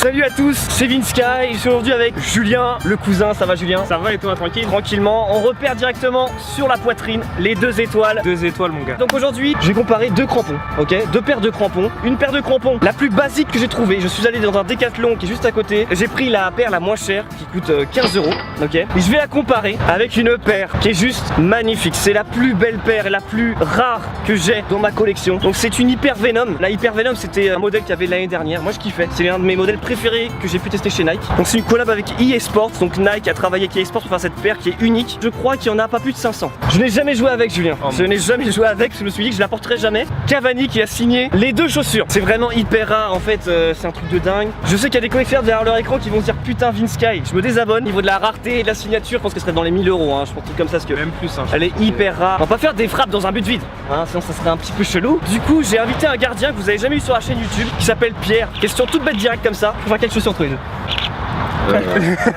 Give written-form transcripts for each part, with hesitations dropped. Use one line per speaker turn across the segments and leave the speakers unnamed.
Salut à tous, c'est Vinsky, je suis aujourd'hui avec Julien, le cousin. Ça va Julien?
Ça va et toi, tranquille?
Tranquillement, on repère directement sur la poitrine les 2 étoiles.
2 étoiles mon gars.
Donc aujourd'hui, j'ai comparé 2 crampons, ok? 2 paires de crampons. Une paire de crampons, la plus basique que j'ai trouvée. Je suis allé dans un Décathlon qui est juste à côté. J'ai pris la paire la moins chère qui coûte 15 €, ok? Et je vais la comparer avec une paire qui est juste magnifique. C'est la plus belle paire et la plus rare que j'ai dans ma collection. Donc c'est une Hyper Venom. La Hyper Venom, c'était un modèle qu'il y avait l'année dernière. Moi je kiffais. C'est l'un de mes modèles préférés que j'ai pu tester chez Nike. Donc c'est une collab avec EA Sports. Donc Nike a travaillé avec EA Sports pour faire cette paire qui est unique. Je crois qu'il n'y en a pas plus de 500. Je n'ai jamais joué avec Julien. Je n'ai jamais joué avec. Je me suis dit que je la porterai jamais. Cavani qui a signé les 2 chaussures. C'est vraiment hyper rare en fait. C'est un truc de dingue. Je sais qu'il y a des collectionneurs derrière leur écran qui vont se dire putain Vinsky. Je me désabonne. Au niveau de la rareté et de la signature, je pense que ce serait dans les 1000 €. Hein. Je pense comme ça parce que
même plus. Hein,
elle est hyper rare. On va pas faire des frappes dans un but vide. Hein, sinon ça serait un petit peu chelou. Du coup j'ai invité un gardien que vous avez jamais eu sur la chaîne YouTube qui s'appelle Pierre. Question toute bête directe comme ça. Faut faire quelque chose entre les deux.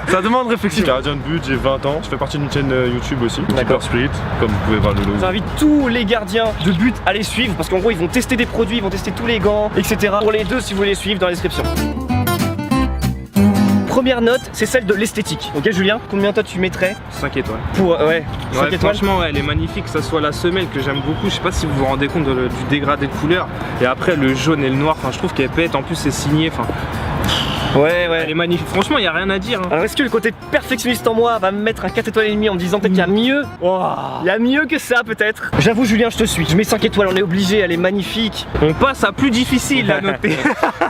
Ça demande réflexion. Gardien de but, j'ai 20 ans. Je fais partie d'une chaîne YouTube aussi, Keeper Spirit, comme vous pouvez voir le logo.
J'invite tous les gardiens de but à les suivre parce qu'en gros ils vont tester des produits, ils vont tester tous les gants, etc. Pour les deux, si vous voulez les suivre, dans la description. Première note, c'est celle de l'esthétique. Ok Julien, combien toi tu mettrais
5 étoiles.
Pour ouais, 5 étoiles.
Franchement ouais, elle est magnifique, que ça soit la semelle que j'aime beaucoup. Je sais pas si vous vous rendez compte du dégradé de couleur. Et après le jaune et le noir, enfin je trouve qu'elle pète, en plus c'est signé. Enfin.
Ouais.
Elle est magnifique, franchement il n'y a rien à dire. Hein.
Alors est-ce que le côté perfectionniste en moi va me mettre un 4 étoiles et demi en me disant peut-être qu'il y a mieux? Il y a mieux que ça peut-être. J'avoue Julien, je te suis. Je mets 5 étoiles, on est obligé, elle est magnifique.
On passe à plus difficile à noter.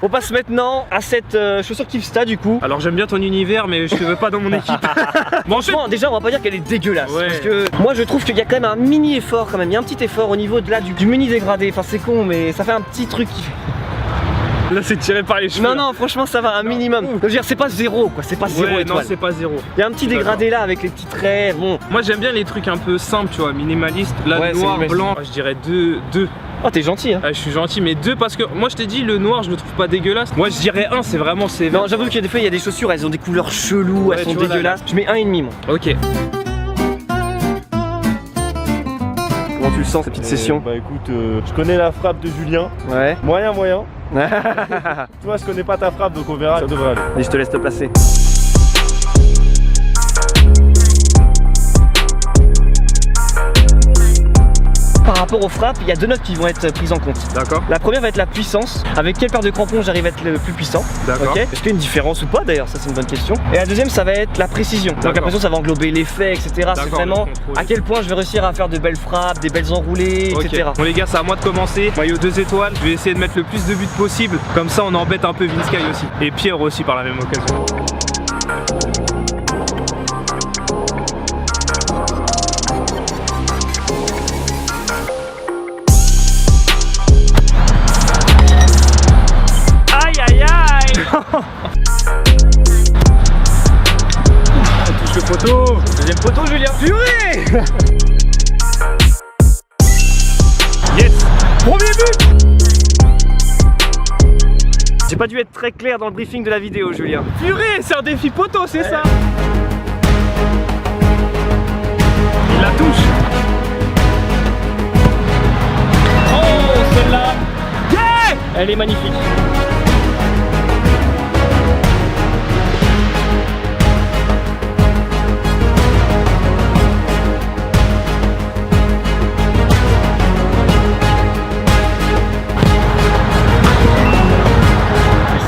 On passe maintenant à cette chaussure Kivsta du coup.
Alors j'aime bien ton univers mais je te veux pas dans mon équipe.
Bon, franchement, déjà on va pas dire qu'elle est dégueulasse.
Ouais.
Parce que moi je trouve qu'il y a quand même un mini effort quand même. Il y a un petit effort au niveau de là du mini dégradé. Enfin c'est con mais ça fait un petit truc qui fait.
Là c'est tiré par les cheveux.
Non, franchement ça va un minimum. Je veux dire c'est pas 0 quoi, c'est pas 0 étoile.
Non c'est pas 0.
Il y a un petit dégradé là avec les petits traits, bon.
Moi j'aime bien les trucs un peu simples tu vois, minimalistes. Là
ouais,
noir, blanc, je dirais 2.
Oh t'es gentil hein.
Ah, je suis gentil mais 2 parce que moi je t'ai dit le noir je le trouve pas dégueulasse. Moi je dirais 1, c'est vraiment sévère.
Non j'avoue qu'il y a des fois il y a des chaussures, elles ont des couleurs cheloues, elles sont dégueulasses. Je mets 1,5 moi.
Ok.
Comment tu le sens cette petite session?
Bah écoute, je connais la frappe de Julien.
Ouais.
Moyen. Toi je connais pas ta frappe donc on verra, ça devrait aller.
Et je te laisse te placer. Par rapport aux frappes, il y a 2 notes qui vont être prises en compte.
D'accord.
La première va être la puissance. Avec quelle paire de crampons j'arrive à être le plus puissant?
D'accord.
Okay. Est-ce qu'il y a une différence ou pas d'ailleurs? Ça c'est une bonne question. Et la deuxième ça va être la précision. Donc la précision ça va englober l'effet, etc. C'est vraiment à quel point je vais réussir à faire de belles frappes, des belles enroulées, etc.
Bon les gars c'est à moi de commencer. Maillot 2 étoiles. Je vais essayer de mettre le plus de buts possible. Comme ça on embête un peu Vinsky aussi. Et Pierre aussi par la même occasion. Touche le poteau.
Deuxième poteau Julien. Purée.
Yes.
Premier but. J'ai pas dû être très clair dans le briefing de la vidéo Julien.
Purée, c'est un défi poteau, c'est ça. Il la touche.
Oh celle-là. Yeah. Elle est magnifique.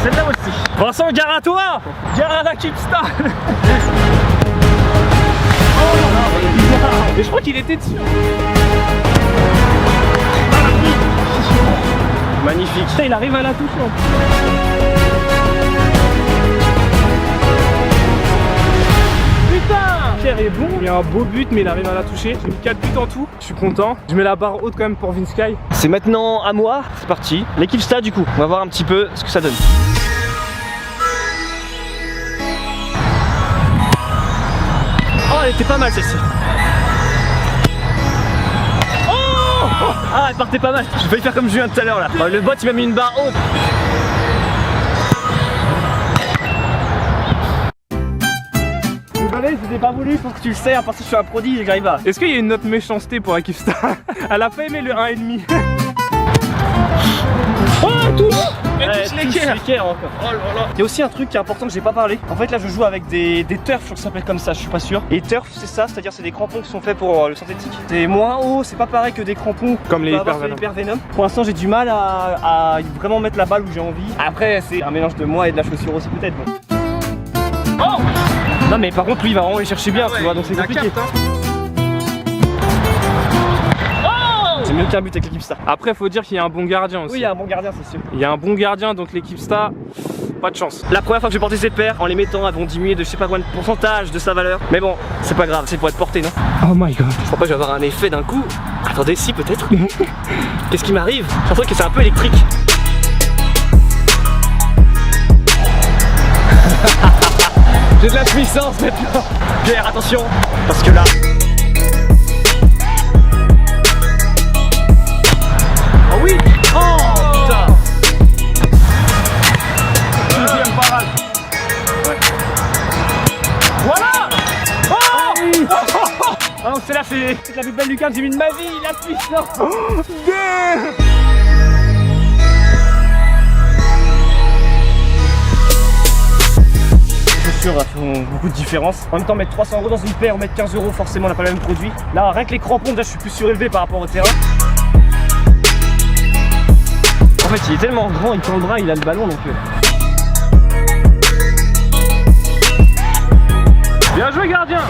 Celle-là aussi. Vincent, gare à toi. Gare à la Kivsta.
Et je crois qu'il était dessus.
Magnifique.
Putain, il arrive à la toucher en plus. Putain, Pierre est bon. Il y a un beau but mais il arrive à la toucher. J'ai mis 4 buts en tout. Je suis content. Je mets la barre haute quand même pour Vinsky.
C'est maintenant à moi. C'est parti. L'équipe Sta du coup. On va voir un petit peu ce que ça donne. Oh elle était pas mal celle-ci. Ah elle partait pas mal. J'ai failli faire comme Julien tout à l'heure là. Le bot il m'a mis une barre haute. Désolé, c'était pas voulu, faut que tu le sais, parce que je suis un prodige et que j'arrive pas.
Est-ce qu'il y a une note méchanceté pour la Kivsta? Elle a pas aimé le 1,5.
Oh, tout
touche l'équerre
encore.
Oh là là.
Il y a aussi un truc qui est important que j'ai pas parlé. En fait là je joue avec des turfs, je crois que ça s'appelle comme ça, je suis pas sûr. Et turf c'est ça, c'est-à-dire c'est des crampons qui sont faits pour le synthétique. C'est moins haut, c'est pas pareil que des crampons
Comme les
Hyper Venom. Pour l'instant j'ai du mal à vraiment mettre la balle où j'ai envie. Après c'est un mélange de moi et de la chaussure aussi peut-être. Bon.
Oh.
Non mais par contre lui il va vraiment les chercher bien, tu vois, donc c'est compliqué. J'ai mieux qu'un but avec l'équipe Star.
Après faut dire qu'il y a un bon gardien aussi.
Oui il y a un bon gardien c'est sûr.
Il y a un bon gardien donc l'équipe Star, pas de chance.
La première fois que j'ai porté ces paires, en les mettant, elles vont diminuer de je sais pas combien de pourcentage de sa valeur. Mais bon, c'est pas grave, c'est pour être porté, non?
Oh my god.
Je crois pas que je vais avoir un effet d'un coup. Attendez, si peut-être. Qu'est-ce qui m'arrive? J'ai l'impression que c'est un peu électrique. J'ai de la puissance maintenant. Pierre, attention, parce que là... Oh oui! Oh putain! Deuxième parade. Ouais. Voilà! Oh! Ah non, celle-là c'est la plus belle lucarne que j'ai vue de ma vie, la puissance! Les chaussures font beaucoup de différence. En même temps, mettre 300 € dans une paire ou mettre 15 €, forcément on n'a pas le même produit. Là, rien que les crampons, déjà je suis plus surélevé par rapport au terrain. En fait, il est tellement grand, il tend le bras, il a le ballon donc.
Bien joué gardien.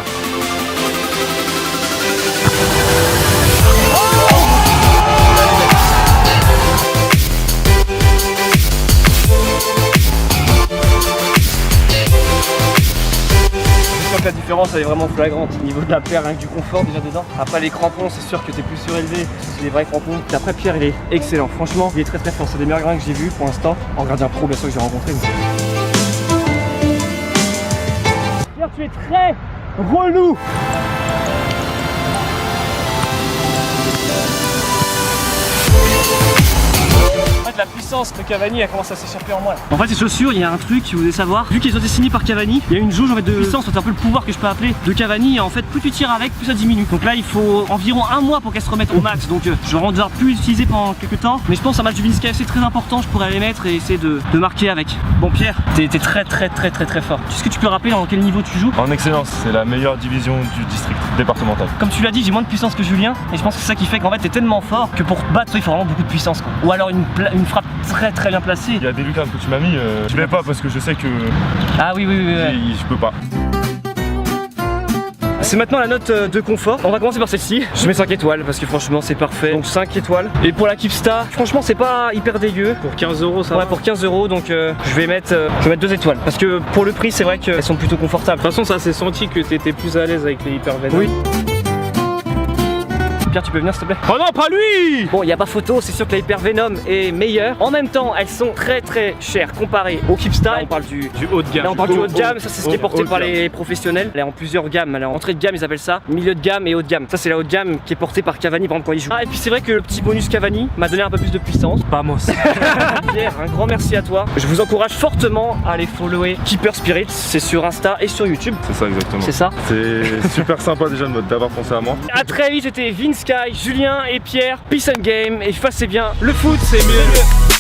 Je sens que la différence elle est vraiment flagrante au niveau de la paire, rien que du confort déjà dedans. Après les crampons, c'est sûr que t'es plus surélevé, c'est des vrais crampons. Et après Pierre il est excellent, franchement il est très fort, c'est des meilleurs gardiens que j'ai vu pour l'instant. En gardien pro bien sûr que j'ai rencontré. Pierre tu es très relou. En fait la puissance de Cavani elle commence à s'échapper en moi là. En fait ces chaussures il y a un truc si vous voulez savoir, vu qu'ils ont été signés par Cavani, il y a une jauge en fait de puissance, c'est un peu le pouvoir que je peux appeler de Cavani et en fait plus tu tires avec plus ça diminue. Donc là il faut environ un mois pour qu'elle se remette au max, donc je vais devoir plus l'utiliser pendant quelques temps. Mais je pense un match du Vince KFC très important, je pourrais les mettre et essayer de marquer avec. Bon Pierre, t'es très fort. Est-ce que tu peux rappeler dans quel niveau tu joues?
En excellence, c'est la meilleure division du district départemental.
Comme tu l'as dit, j'ai moins de puissance que Julien et je pense que c'est ça qui fait qu'en fait t'es tellement fort que pour battre toi il faut vraiment beaucoup de puissance quoi. Ou alors une frappe très bien placée.
Il y a des lucarnes que tu m'as mis, je vais pas parce que je sais que
Ah oui.
je peux pas.
C'est maintenant la note de confort. On va commencer par celle-ci. Je mets 5 étoiles parce que franchement c'est parfait. Donc 5 étoiles. Et pour la Keepstar, franchement c'est pas hyper dégueu.
Pour 15 € ça
Ouais,
va.
pour 15 € donc je vais mettre 2 étoiles. Parce que pour le prix c'est vrai qu'elles sont plutôt confortables.
De toute façon ça s'est senti que t'étais plus à l'aise avec les Hyper Venom.
Oui. Pierre, tu peux venir s'il te plaît?
Oh non, pas lui!
Bon, il n'y a pas photo, c'est sûr que la Hyper Venom est meilleure. En même temps, elles sont très chères comparées au Keepstar. Là, on parle du
haut de gamme.
Là, on parle du haut de gamme, ça c'est ce qui est porté par les professionnels. Elle est en plusieurs gammes, elle est en entrée de gamme, ils appellent ça, milieu de gamme et haut de gamme. Ça c'est la haut de gamme qui est portée par Cavani par exemple quand il joue. Ah, et puis c'est vrai que le petit bonus Cavani m'a donné un peu plus de puissance.
Vamos.
Pierre, un grand merci à toi. Je vous encourage fortement à aller follower Keeper Spirit, c'est sur Insta et sur YouTube.
C'est ça exactement.
C'est ça.
C'est super sympa déjà d'avoir pensé à moi.
A très vite, c'était Vince Sky, Julien et Pierre. Peace and game et c'est bien. Le foot, c'est mieux.